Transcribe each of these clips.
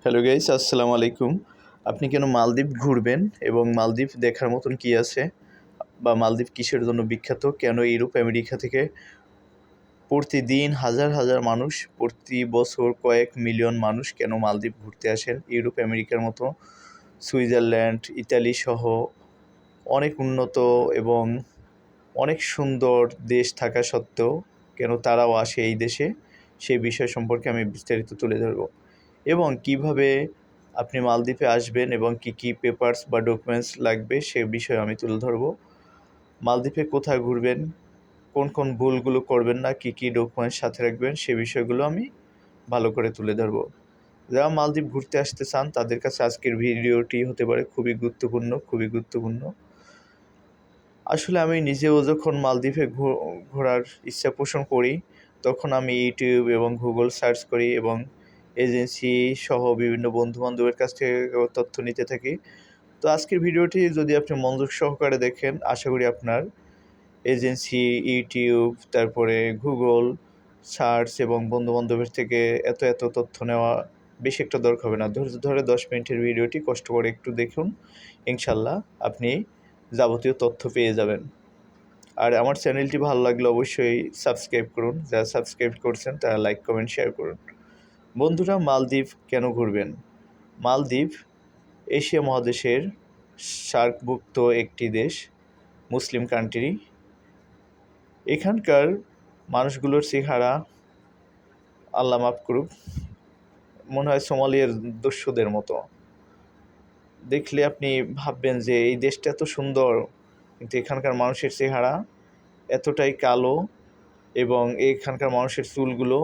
Hello guys, আসসালামু আলাইকুম। আপনি কেন মালদ্বীপ ঘুরবেন এবং মালদ্বীপ দেখার মতন কী আছে বা মালদ্বীপ কিসের জন্য বিখ্যাত, কেন ইউরোপ আমেরিকা থেকে প্রতিদিন হাজার হাজার মানুষ, প্রতি বছর কয়েক মিলিয়ন মানুষ কেন মালদ্বীপ ঘুরতে আসেন? ইউরোপ আমেরিকার মতো সুইজারল্যান্ড, ইতালি সহ অনেক উন্নত এবং অনেক সুন্দর দেশ থাকা সত্ত্বেও কেন তারাও আসে এই দেশে, সেই বিষয় সম্পর্কে আমি বিস্তারিত তুলে ধরব। এবং কিভাবে আপনি মালদ্বীপে আসবেন এবং কি কি পেপারস বা ডকুমেন্টস লাগবে সে বিষয়ে আমি তুলে ধরব। মালদ্বীপে কোথায় ঘুরবেন, কোন কোন ভুলগুলো করবেন না, কি কি ডকুমেন্টস সাথে রাখবেন, সে বিষয়গুলো আমি ভালো করে তুলে ধরব। যারা মালদ্বীপ ঘুরতে আসতে চান তাদের কাছে আজকের ভিডিওটি হতে পারে খুবই গুরুত্বপূর্ণ। আসলে আমি নিজেও যখন মালদ্বীপে ঘোরার ইচ্ছা পোষণ করি, তখন আমি ইউটিউব এবং গুগল সার্চ করি এবং এজেন্সি সহ বিভিন্ন বন্ধুবান্ধবের কাছ থেকে তথ্য নিতে থাকি। তো আজকের ভিডিওটি যদি আপনি মনোযোগ সহকারে দেখেন, আশা করি আপনার এজেন্সি, ইউটিউব, তারপরে গুগল সার্চ এবং বন্ধুবান্ধবের থেকে এত তথ্য নেওয়া বেশি একটা দরকার হবে না। ধৈর্য ধরে 10 মিনিটের ভিডিওটি কষ্ট করে একটু দেখুন, ইনশাল্লাহ আপনি যাবতীয় তথ্য পেয়ে যাবেন। আর আমার চ্যানেলটি ভালো লাগলে অবশ্যই সাবস্ক্রাইব করুন। যারা সাবস্ক্রাইব করছেন তারা লাইক, কমেন্ট, শেয়ার করুন। বন্ধুরা, মালদ্বীপ কেন ঘুরবেন? মালদ্বীপ এশিয়া মহাদেশের সার্কভুক্ত একটি দেশ, মুসলিম কান্ট্রি। এখানকার মানুষগুলোর চেহারা, আল্লাহ মাফ করুক, মনে হয় সোমালিয়ার দস্যুদের মতো। দেখলে আপনি ভাববেন যে এই দেশটা এত সুন্দর, কিন্তু এখানকার মানুষের চেহারা এতটাই কালো এবং এখানকার মানুষের চুলগুলো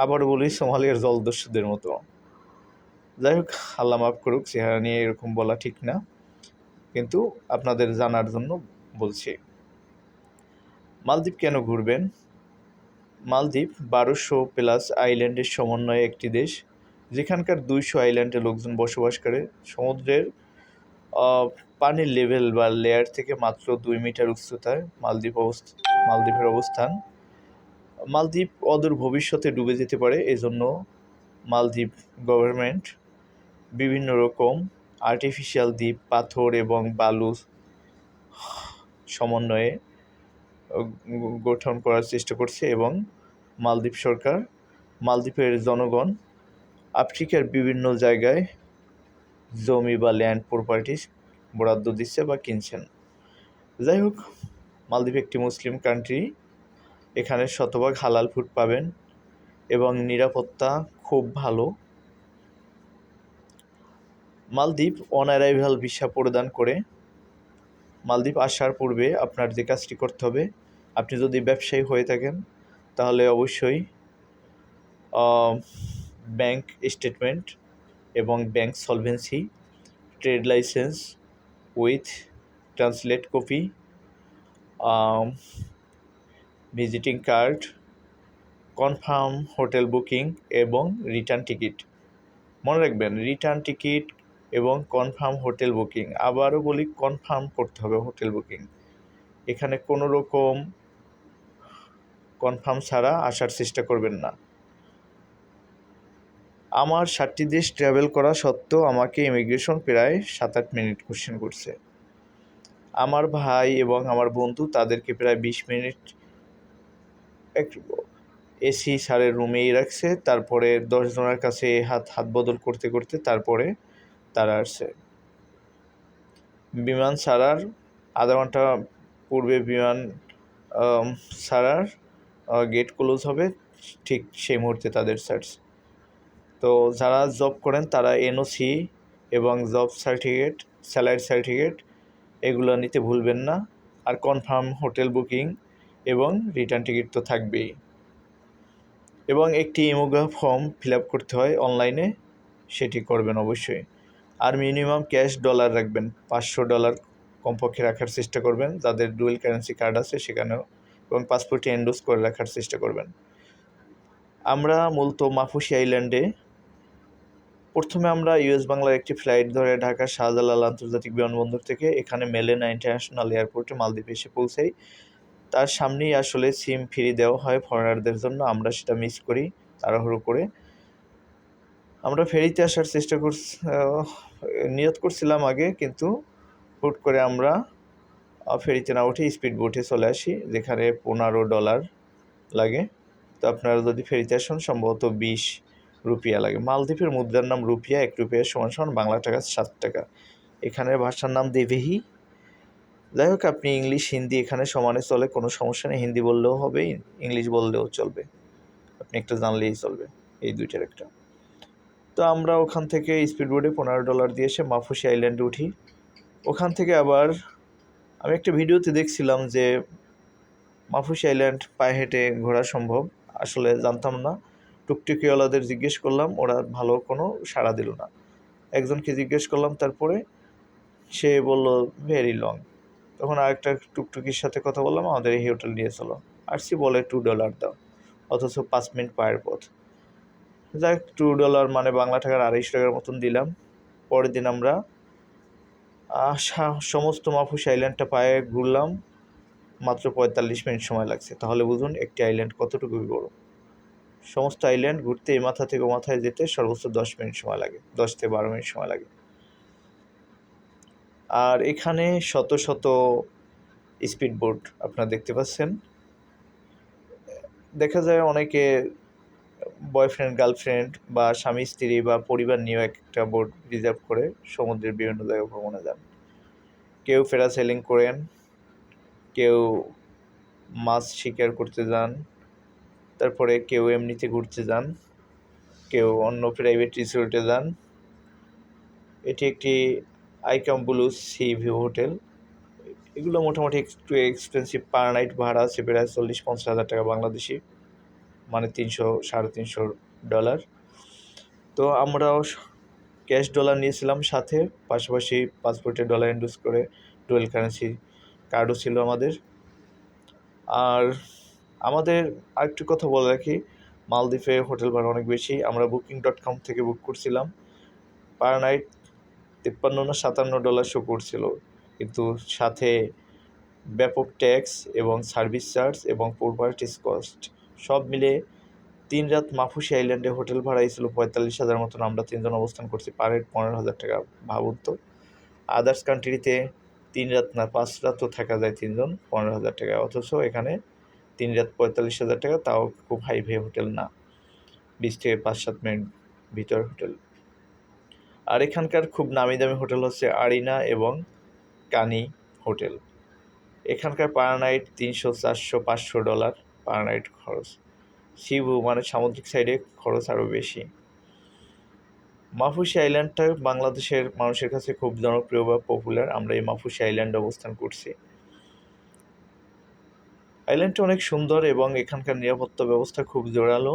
আবারও বলি সোমালিয়ার জলদস্যুদের মতো। যাই হোক, আল্লাহ মাফ করুক, চেহারা নিয়ে এরকম বলা ঠিক না, কিন্তু আপনাদের জানার জন্য বলছি। মালদ্বীপ কেন ঘুরবেন? মালদ্বীপ 1200+ আইল্যান্ডের সমন্বয়ে একটি দেশ, যেখানকার 200 আইল্যান্ডে লোকজন বসবাস করে। সমুদ্রের পানির লেভেল বা লেয়ার থেকে মাত্র 2 মিটার উচ্চতায় মালদ্বীপের অবস্থান। মালদ্বীপ অদূর ভবিষ্যতে ডুবে যেতে পারে, এজন্য মালদ্বীপ গভর্নমেন্ট বিভিন্ন রকম আর্টিফিশিয়াল দ্বীপ, পাথর এবং বালু সমন্বয়ে গঠন করার চেষ্টা করছে এবং মালদ্বীপ সরকার, মালদ্বীপের জনগণ আফ্রিকার বিভিন্ন জায়গায় জমি বা ল্যান্ড প্রপার্টিস বরাদ্দ দিচ্ছে বা কিনছেন। যাই হোক, মালদ্বীপ একটি মুসলিম কান্ট্রি, এখানে শতভাগ হালাল ফুড পাবেন এবং নিরাপত্তা খুব ভালো। মালদ্বীপ অন অ্যারাইভাল ভিসা প্রদান করে। মালদ্বীপ আসার পূর্বে আপনার যে কাজটি করতে হবে, আপনি যদি ব্যবসায়ী হয়ে থাকেন তাহলে অবশ্যই ব্যাংক স্টেটমেন্ট এবং bank solvency, trade licence with translate copy, visiting card, confirm hotel booking এবং রিটার্ন টিকিট। মনে রাখবেন, রিটার্ন টিকিট এবং কনফার্ম হোটেল বুকিং। আবারও বলি, কনফার্ম করতে হবে হোটেল বুকিং। এখানে কোনো রকম কনফার্ম ছাড়া আসার চেষ্টা করবেন না। আমার 7টি দেশ ট্রাভেল করা সত্ত্বেও আমাকে ইমিগ্রেশন প্রায় 7-8 মিনিট কোশ্চেন করছে। আমার ভাই এবং আমার বন্ধু তাদেরকে প্রায় 20 মিনিট এক এসি স্যারের রুমেই রাখছে, তারপরে 10 জনের কাছে হাত বদল করতে করতে তারপরে তারা আসছে। বিমান ছাড়ার আধা ঘন্টা পূর্বে বিমান ছাড়ার গেট ক্লোজ হবে, ঠিক সেই মুহূর্তে তাদের ছাড়ছে। তো যারা জব করেন তারা এনওসি এবং জব সার্টিফিকেট, স্যালারি সার্টিফিকেট এগুলো নিতে ভুলবেন না। আর কনফার্ম হোটেল বুকিং এবং রিটার্ন টিকিট তো থাকবেই। এবং একটি ইমোগা ফর্ম ফিল আপ করতে হয় অনলাইনে, সেটি করবেন অবশ্যই। আর মিনিমাম ক্যাশ ডলার রাখবেন, $500 কমপক্ষে রাখার চেষ্টা করবেন। যাদের ডুয়েল কারেন্সি কার্ড আছে সেখানেও, এবং পাসপোর্টে এন্ডোজ করে রাখার চেষ্টা করবেন। আমরা মূলত মাফুসি আইল্যান্ডে প্রথমে আমরা ইউএস বাংলার একটি ফ্লাইট ধরে ঢাকা শাহজালাল আন্তর্জাতিক বিমানবন্দর থেকে এখানে মেলেনা ইন্টারন্যাশনাল এয়ারপোর্টে মালদ্বীপে এসে পৌঁছাই। তার সামনেই আসলে সিম ফ্রি দেওয়া হয় ফরেনারদের জন্য, আমরা সেটা মিস করি তাড়াহুড়ো করে। আমরা ফেরিতে আসার চেষ্টা নিয়ত করছিলাম আগে, কিন্তু হুট করে আমরা ফেরিতে না উঠে স্পিড বোটে চলে আসি, যেখানে $15 লাগে। তো আপনারা যদি ফেরিতে আসেন সম্ভবত 20 রুপিয়া লাগে। মালদ্বীপের মুদ্রার নাম রুপিয়া, 1 রুপিয়া সমান বাংলা টাকা 7 টাকা। এখানের ভাষার নাম দেভেহি। যাই হোক, আপনি ইংলিশ হিন্দি এখানে সমানে চলে, কোনো সমস্যা নেই। হিন্দি বললেও হবে, ইংলিশ বললেও চলবে, আপনি একটা জানলেই চলবে, এই দুইটার একটা। তো আমরা ওখান থেকে স্পিড বোটে $15 দিয়ে এসে মাফুসি আইল্যান্ডে উঠি। ওখান থেকে আবার আমি একটা ভিডিওতে দেখছিলাম যে মাফুসি আইল্যান্ড পায়ে হেঁটে ঘোরা সম্ভব, আসলে জানতাম না। টুকটুকিওয়ালাদের জিজ্ঞেস করলাম, ওরা ভালো কোনো সাড়া দিল না। একজনকে জিজ্ঞেস করলাম, তারপরে সে বলল ভেরি লং। তখন আরেকটা টুকটুকির সাথে কথা বললাম, আমাদের এই হোটেল নিয়ে চলো। আসছি বলে $2 দাও, অথচ 5 মিনিট পায়ের পথ। যাক, $2 মানে বাংলা টাকার 250 টাকার মতন দিলাম। পরের দিন আমরা সমস্ত মাফুসি আইল্যান্ডটা পায়ে ঘুরলাম, মাত্র 45 মিনিট সময় লাগছে। তাহলে বুঝুন একটি আইল্যান্ড কতটুকু বড়। সমস্ত আইল্যান্ড ঘুরতে এই মাথা থেকে ও মাথায় যেতে সর্বোচ্চ 10 মিনিট সময় লাগে, 10 থেকে 12 মিনিট সময় লাগে। আর এখানে শত শত স্পিড বোট আপনারা দেখতে পাচ্ছেন। দেখা যায় অনেকে বয়ফ্রেন্ড গার্লফ্রেন্ড বা স্বামী স্ত্রী বা পরিবার নিয়েও একটা বোট রিজার্ভ করে সমুদ্রের বিভিন্ন জায়গায় ভ্রমণে যান। কেউ প্যারাসেলিং করেন, কেউ মাছ শিকার করতে যান, তারপরে কেউ এমনিতে ঘুরতে যান, কেউ অন্য প্রাইভেট রিসোর্টে যান। এটি একটি আইকাম ব্লু সি ভিউ হোটেল। এগুলো মোটামুটি একটু এক্সপেন্সিভ, পার নাইট ভাড়া আছে প্রায় 40-50 হাজার টাকা বাংলাদেশি, মানে $300-350। তো আমরাও ক্যাশ ডলার নিয়েছিলাম সাথে, পাশাপাশি পাসপোর্টে ডলার ইন্ডুস করে ডুয়েল কারেন্সি কার্ডও ছিল আমাদের। আর আমাদের আরেকটু কথা বলে রাখি, মালদ্বীপে হোটেল ভাড়া অনেক বেশি। আমরা booking.com থেকে বুক করছিলাম, পার নাইট $53 না $57 শো করছিল, কিন্তু সাথে ব্যাপক ট্যাক্স এবং সার্ভিস চার্জ এবং প্রপার্টিস কস্ট সব মিলে 3 রাত মাফুসি আইল্যান্ডে হোটেল ভাড়াই ছিল 45,000 মতন। আমরা 3 জন অবস্থান করছি, পার হেড 15,000 টাকা। ভাবুন তো, আদার্স কান্ট্রিতে 3 রাত না 5 রাতও থাকা যায় 3 জন 15,000 টাকা, অথচ এখানে 3 রাত 45,000 টাকা, তাও খুব হাইফাই হোটেল না, 20 থেকে 5-7 মিনিট ভিতর হোটেল। আর এখানকার খুব নামি দামি হোটেল হচ্ছে আরিনা এবং কানি হোটেল। এখানকার পার নাইট $300-400-500 পার নাইট খরচ। সিভু মানে সামুদ্রিক সাইডে খরচ আরও বেশি। মাফুসি আইল্যান্ডটা বাংলাদেশের মানুষের কাছে খুব জনপ্রিয় বা পপুলার। আমরা এই মাফুসি আইল্যান্ডে অবস্থান করছি। আইল্যান্ডটা অনেক সুন্দর এবং এখানকার নিরাপত্তা ব্যবস্থা খুব জোরালো।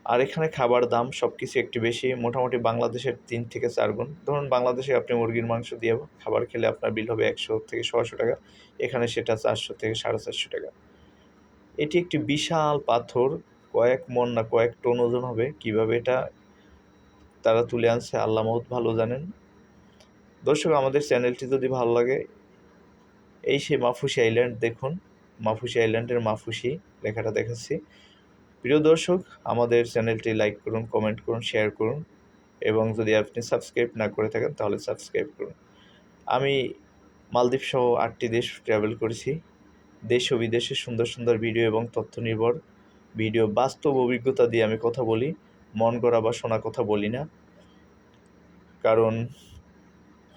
আর এখানে খাবার দাম সব কিছু একটু বেশি, মোটামুটি বাংলাদেশের 3 থেকে 4 গুণ। ধরুন বাংলাদেশে আপনি মুরগির মাংস দিয়ে খাবার খেলে আপনার বিল হবে 100 থেকে 100 টাকা, এখানে সেটা 400 থেকে 450 টাকা। এটি একটি বিশাল পাথর, কয়েক মণ না কয়েক টন ওজন হবে। কীভাবে এটা তারা তুলে আনছে আল্লাহ মাহমুদ ভালো জানেন। দর্শক, আমাদের চ্যানেলটি যদি ভালো লাগে, এই সেই মাফুসি আইল্যান্ড দেখুন, মাফুসি আইল্যান্ডের মাফুসি লেখাটা দেখাচ্ছি। প্রিয় দর্শক, আমাদের চ্যানেলটি লাইক করুন, কমেন্ট করুন, শেয়ার করুন, এবং যদি আপনি সাবস্ক্রাইব না করে থাকেন তাহলে সাবস্ক্রাইব করুন। আমি মালদ্বীপ সহ 8টি দেশ ট্রাভেল করেছি। দেশ ও বিদেশের সুন্দর সুন্দর ভিডিও এবং তথ্য নির্ভর ভিডিও, বাস্তব অভিজ্ঞতা দিয়ে আমি কথা বলি, মন গড়া বা শোনা কথা বলি না। কারণ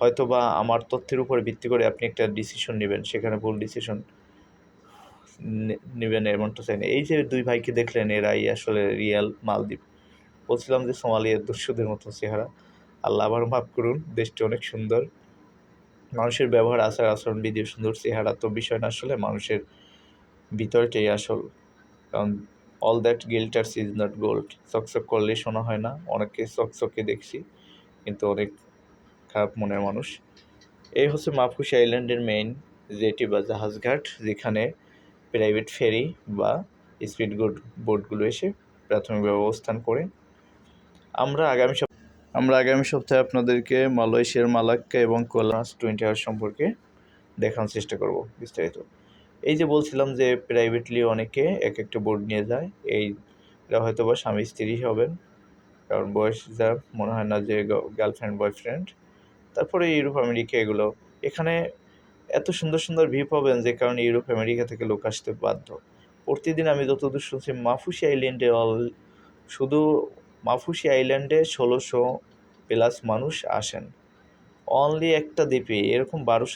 হয়তোবা আমার তথ্যের উপরে ভিত্তি করে আপনি একটা ডিসিশন নেবেন, সেখানে ভুল ডিসিশন নেবেন এমনটা চাই না। এই যে 2 ভাইকে দেখলেন, এরাই আসলে রিয়েল মালদ্বীপ। বলছিলাম যে সোমালিয়ার দস্যুদের মতো চেহারা, আল্লাহ আবার মাফ করুন। দেশটি অনেক সুন্দর, মানুষের ব্যবহার, আচার আচরণ বিধি সুন্দর, চেহারা তো বিষয় না, আসলে মানুষের ভিতরটাই আসল। কারণ all that glitters is not gold. চকচক করলেই শোনা হয় না। অনেকে চকচকে দেখছি, কিন্তু অনেক খারাপ মনের মানুষ। এই হচ্ছে মাফুসি আইল্যান্ডের মেইন জেটি বা জাহাজঘাট, যেখানে প্রাইভেট ফেরি বা স্পিড বোটগুলো এসে প্রাথমিকভাবে অবস্থান করে। আমরা আগামী সপ্তাহে আপনাদেরকে মালয়েশিয়ার মালাক্কা এবং কোলাস 20 আওয়ার সম্পর্কে দেখানোর চেষ্টা করব বিস্তারিত। এই যে বলছিলাম যে প্রাইভেটলি অনেকে এক একটা বোট নিয়ে যায়, এই এরা হয়তো বা স্বামী স্ত্রী হবেন, কারণ বয়স যা মনে হয় না যে গার্লফ্রেন্ড বয়ফ্রেন্ড। তারপরে ইউরোপ আমেরিকা এগুলো, এখানে এত সুন্দর সুন্দর ভিউ পাবেন যে কারণে ইউরোপ আমেরিকা থেকে লোক আসতে বাধ্য। প্রতিদিন আমি যতদূর শুনছি মাফুসি আইল্যান্ডে শুধু মাফুসি আইল্যান্ডে ১৬০০+ মানুষ আসেন, অনলি একটা দ্বীপে এরকম ১২০০